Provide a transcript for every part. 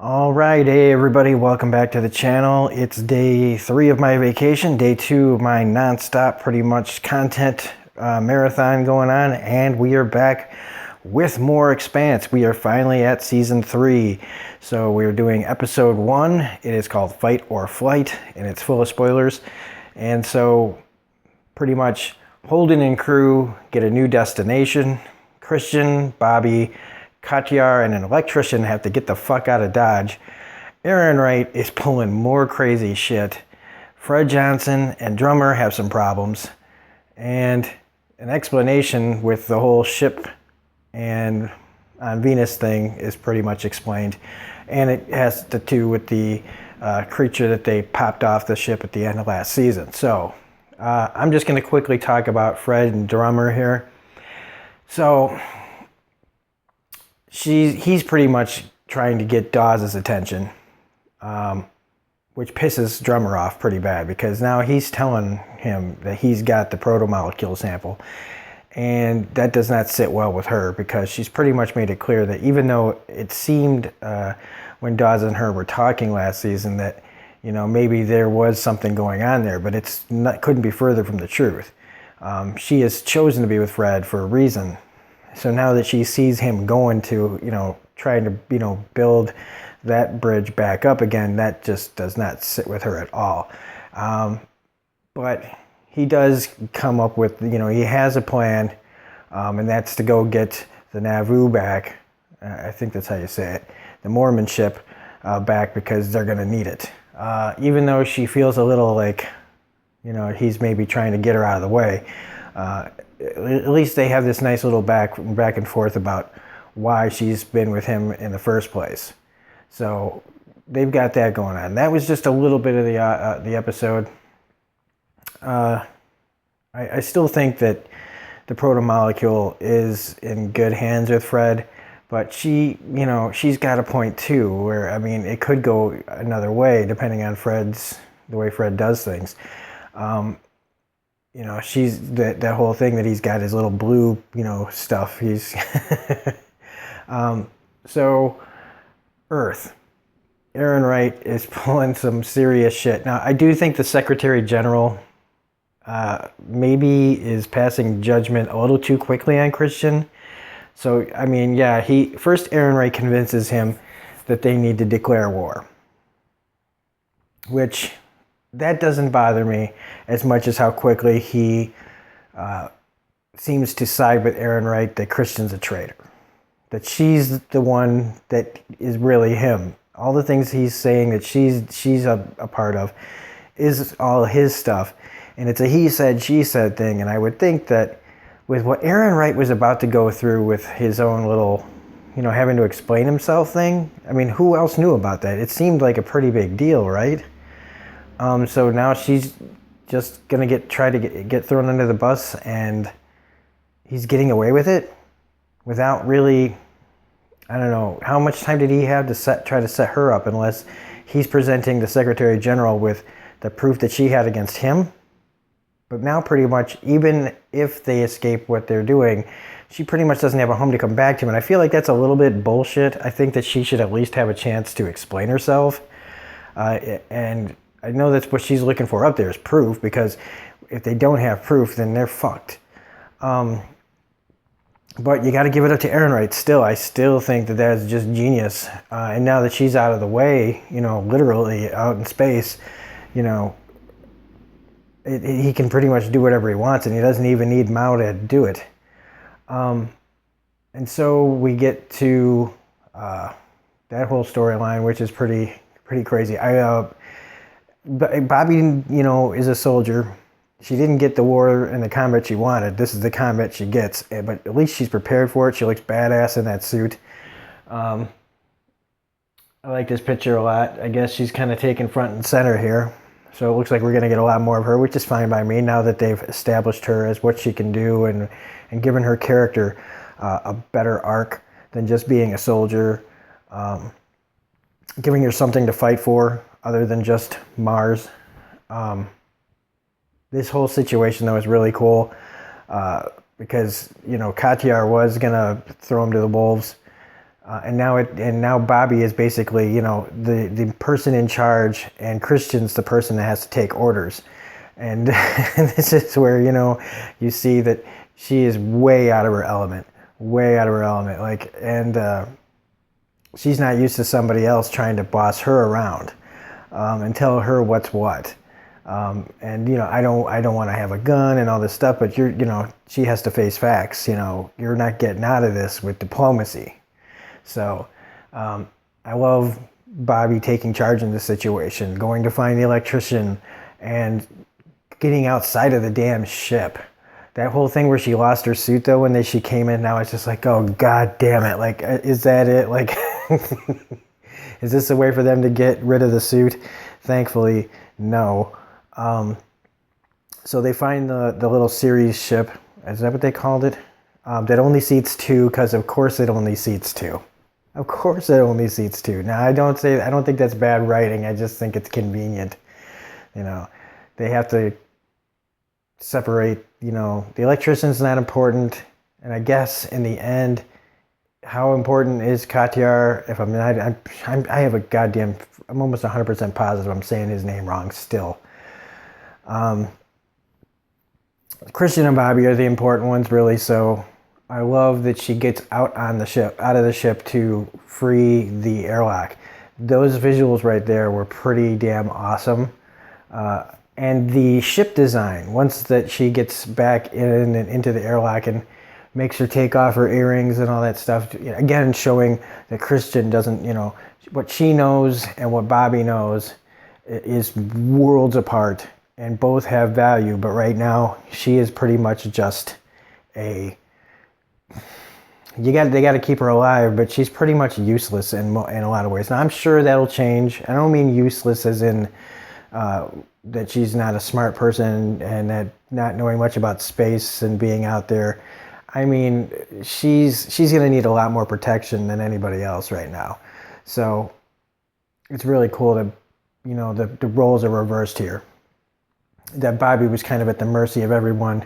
All right, hey everybody, welcome back to the channel. It's day 3 of my vacation, day 2 of my non-stop pretty much content marathon going on, and we are back with more Expanse. We are finally at season 3. So we're doing episode 1. It is called Fight or Flight, and it's full of spoilers. And so pretty much Holden and crew get a new destination. Christian, Bobby, Katyar, and an electrician have to get the fuck out of Dodge. Aaron Wright is pulling more crazy shit. Fred Johnson and Drummer have some problems. And an explanation with the whole ship and on Venus thing is pretty much explained. And it has to do with the creature that they popped off the ship at the end of last season. So I'm just going to quickly talk about Fred and Drummer here. So he's pretty much trying to get Dawes' attention, which pisses Drummer off pretty bad because now he's telling him that he's got the proto-molecule sample. And that does not sit well with her because she's pretty much made it clear that even though it seemed when Dawes and her were talking last season that, you know, maybe there was something going on there, but couldn't be further from the truth. She has chosen to be with Fred for a reason. So now that she sees him going to, trying to, build that bridge back up again, that just does not sit with her at all. But he does come up with, he has a plan, and that's to go get the Nauvoo back. I think that's how you say it. The Mormon ship back because they're going to need it. Even though she feels a little like, he's maybe trying to get her out of the way. At least they have this nice little back and forth about why she's been with him in the first place. So they've got that going on. That was just a little bit of the episode. I still think that the proto-molecule is in good hands with Fred, but she's got a point too, where, it could go another way depending on the way Fred does things. She's that whole thing that he's got his little blue, stuff. He's so Earth. Aaron Wright is pulling some serious shit. Now, I do think the Secretary General maybe is passing judgment a little too quickly on Christian. So, first Aaron Wright convinces him that they need to declare war, which that doesn't bother me as much as how quickly he seems to side with Aaron Wright that Christian's a traitor. That she's the one that is really him. All the things he's saying that she's a part of is all his stuff. And it's a he said, she said thing. And I would think that with what Aaron Wright was about to go through with his own little, having to explain himself thing, who else knew about that? It seemed like a pretty big deal, right? So now she's just gonna try to get thrown under the bus, and he's getting away with it without really. I don't know how much time did he have to try to set her up, unless he's presenting the Secretary General with the proof that she had against him. But now, pretty much, even if they escape what they're doing, she pretty much doesn't have a home to come back to, and I feel like that's a little bit bullshit. I think that she should at least have a chance to explain herself, and I know that's what she's looking for up there is proof, because if they don't have proof, then they're fucked. But you got to give it up to Aaron Wright still. I still think that that's just genius. And now that she's out of the way, literally out in space, he can pretty much do whatever he wants, and he doesn't even need Mao to do it. And so we get to that whole storyline, which is pretty crazy. Bobby, is a soldier. She didn't get the war and the combat she wanted. This is the combat she gets, but at least she's prepared for it. She looks badass in that suit. I like this picture a lot. I guess she's kind of taken front and center here. So it looks like we're going to get a lot more of her, which is fine by me now that they've established her as what she can do and given her character a better arc than just being a soldier. Giving her something to fight for other than just Mars. This whole situation, though, is really cool because, Katyar was going to throw him to the wolves. And now Bobby is basically, the person in charge, and Christian's the person that has to take orders. And this is where, you see that she is way out of her element, way out of her element. She's not used to somebody else trying to boss her around, and tell her what's what. I don't want to have a gun and all this stuff, but she has to face facts. You're not getting out of this with diplomacy. So I love Bobby taking charge in this situation, going to find the electrician and getting outside of the damn ship. That whole thing where she lost her suit though when she came in, now it's just like, oh god damn it, like, is that it? Like, is this a way for them to get rid of the suit? Thankfully, no. So they find the little series ship, is that what they called it? That only seats 2, because of course it only seats 2. Of course it only seats 2. Now I don't think that's bad writing, I just think it's convenient. They have to separate, the electrician's not important, and I guess in the end, how important is Katyar? If I'm not, I have a goddamn, I'm almost 100% positive I'm saying his name wrong still. Christian and Bobby are the important ones, really. So I love that she gets out of the ship to free the airlock. Those visuals right there were pretty damn awesome. And the ship design, once that she gets back in and into the airlock and makes her take off her earrings and all that stuff, again showing that Christian doesn't, what she knows and what Bobby knows is worlds apart, and both have value, but right now she is pretty much just they got to keep her alive, but she's pretty much useless in a lot of ways. Now I'm sure that'll change. I don't mean useless as in that she's not a smart person and that not knowing much about space and being out there. I mean, she's going to need a lot more protection than anybody else right now. So it's really cool that, the roles are reversed here. That Bobby was kind of at the mercy of everyone,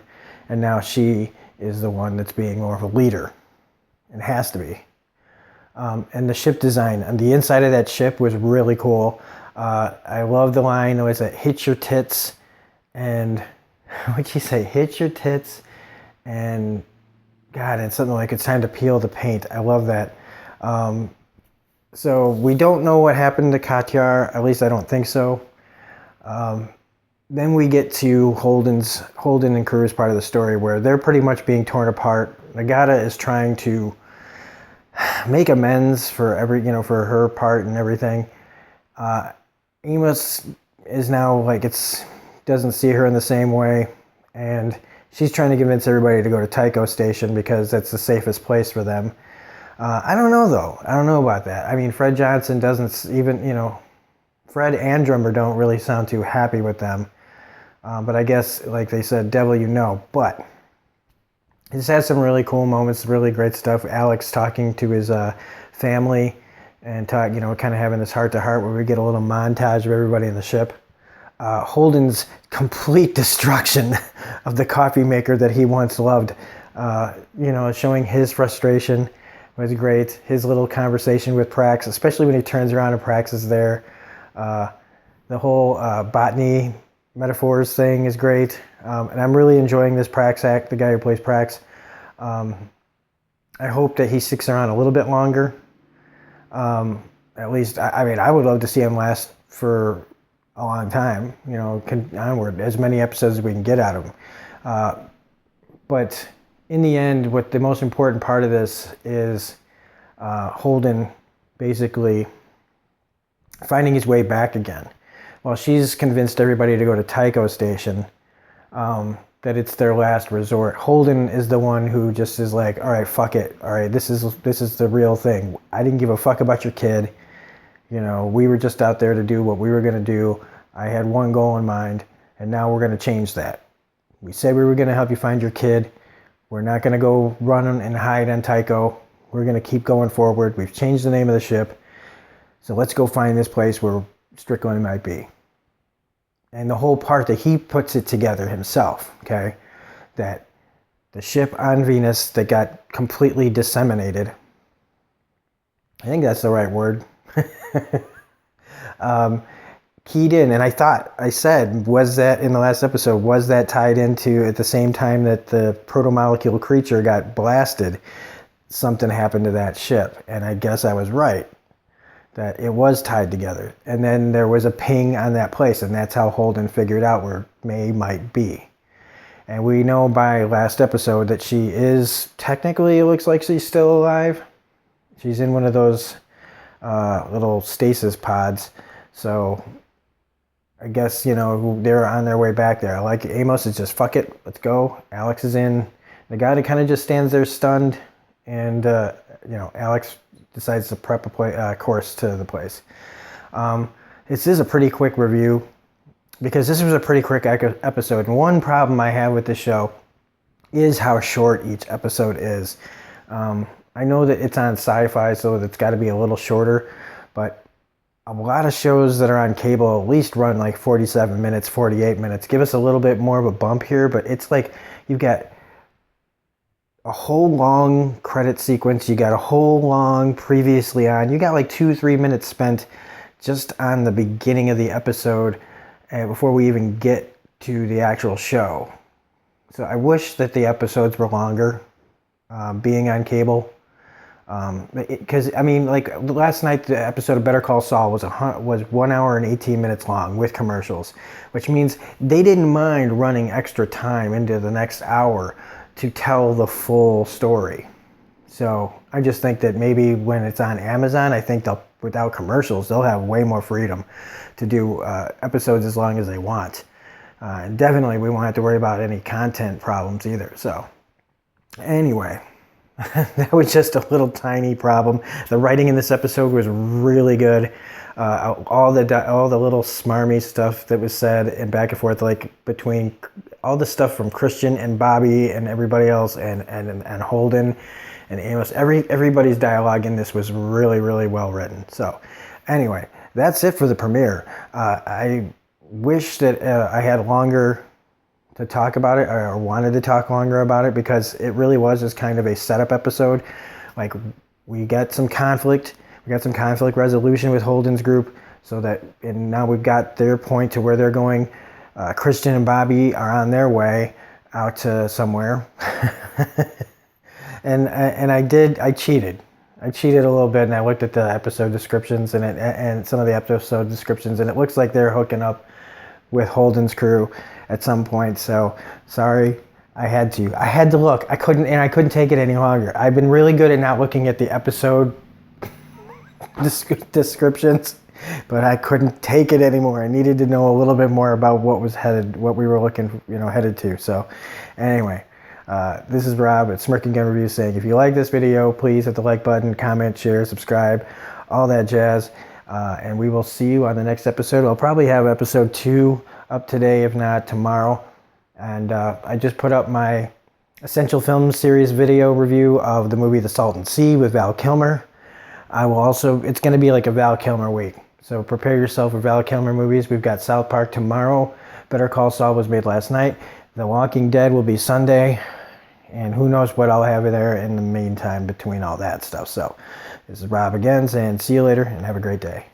and now she is the one that's being more of a leader, and has to be. And the ship design on the inside of that ship was really cool. I love the line, always that hit your tits, and what'd she say? Hit your tits, and God, and something like it's time to peel the paint. I love that. So we don't know what happened to Katyar, at least I don't think so. Then we get to Holden and Crew's part of the story, where they're pretty much being torn apart. Nagata is trying to make amends for for her part and everything. Amos is now doesn't see her in the same way, and she's trying to convince everybody to go to Tycho Station because that's the safest place for them. I don't know though. I don't know about that. I mean, Fred Johnson doesn't even, Fred and Drummer don't really sound too happy with them. But I guess, like they said, devil you know. But this has some really cool moments, really great stuff. Alex talking to his family and kind of having this heart-to-heart where we get a little montage of everybody in the ship. Holden's complete destruction of the coffee maker that he once loved, showing his frustration was great. His little conversation with Prax, especially when he turns around and Prax is there. The whole botany metaphors thing is great. And I'm really enjoying this Prax act, the guy who plays Prax. I hope that he sticks around a little bit longer. At least, I would love to see him last for a long time, onward, as many episodes as we can get out of him. But in the end, what the most important part of this is Holden basically finding his way back again. While she's convinced everybody to go to Tycho Station, that it's their last resort, Holden is the one who just is like, all right, fuck it. All right, this is the real thing. I didn't give a fuck about your kid. We were just out there to do what we were going to do. I had one goal in mind, and now we're going to change that. We said we were going to help you find your kid. We're not going to go run and hide on Tycho. We're going to keep going forward. We've changed the name of the ship. So let's go find this place where Strickland might be. And the whole part that he puts it together himself, okay? That the ship on Venus that got completely disseminated I think that's the right word. Keyed in, and I said, was that in the last episode, was that tied into at the same time that the proto-molecule creature got blasted, something happened to that ship? And I guess I was right, that it was tied together. And then there was a ping on that place, and that's how Holden figured out where May might be. And we know by last episode that she is, technically it looks like she's still alive. She's in one of those little stasis pods. So I guess, they're on their way back there. Like Amos is just, fuck it, let's go. Alex is in. The guy that kind of just stands there stunned. And, Alex decides to prep a course to the place. This is a pretty quick review because this was a pretty quick episode. And one problem I have with the show is how short each episode is. I know that it's on Sci-Fi, so it's got to be a little shorter, but a lot of shows that are on cable at least run like 47 minutes, 48 minutes. Give us a little bit more of a bump here, but it's like you've got a whole long credit sequence, you got a whole long previously on, you got like 2-3 minutes spent just on the beginning of the episode before we even get to the actual show. So I wish that the episodes were longer, being on cable. Because like last night, the episode of Better Call Saul was 1 hour and 18 minutes long with commercials, which means they didn't mind running extra time into the next hour to tell the full story. So I just think that maybe when it's on Amazon, I think without commercials, they'll have way more freedom to do episodes as long as they want. And definitely we won't have to worry about any content problems either. So anyway, that was just a little tiny problem. The writing in this episode was really good. All the little smarmy stuff that was said and back and forth, like between all the stuff from Christian and Bobby and everybody else, and Holden and Amos. Everybody's dialogue in this was really, really well written. So anyway, that's it for the premiere. I wish that I had longer to talk about it, or wanted to talk longer about it, because it really was just kind of a setup episode. Like, we got some conflict resolution with Holden's group, and now we've got their point to where they're going. Christian and Bobby are on their way out to somewhere. and I cheated a little bit, and I looked at the episode descriptions and some of the episode descriptions, and it looks like they're hooking up with Holden's crew at some point. So sorry, I had to look. I couldn't take it any longer. I've been really good at not looking at the episode descriptions, but I couldn't take it anymore. I needed to know a little bit more about what we were looking, headed to. So anyway, this is Rob at Smirking Gun Reviews saying, if you like this video, please hit the like button, comment, share, subscribe, all that jazz. And we will see you on the next episode. I'll probably have episode 2 up today, if not tomorrow. And I just put up my Essential Film Series video review of the movie The Salton Sea with Val Kilmer. It's going to be like a Val Kilmer week. So prepare yourself for Val Kilmer movies. We've got South Park tomorrow. Better Call Saul was made last night. The Walking Dead will be Sunday. And who knows what I'll have there in the meantime between all that stuff. So this is Rob again saying see you later and have a great day.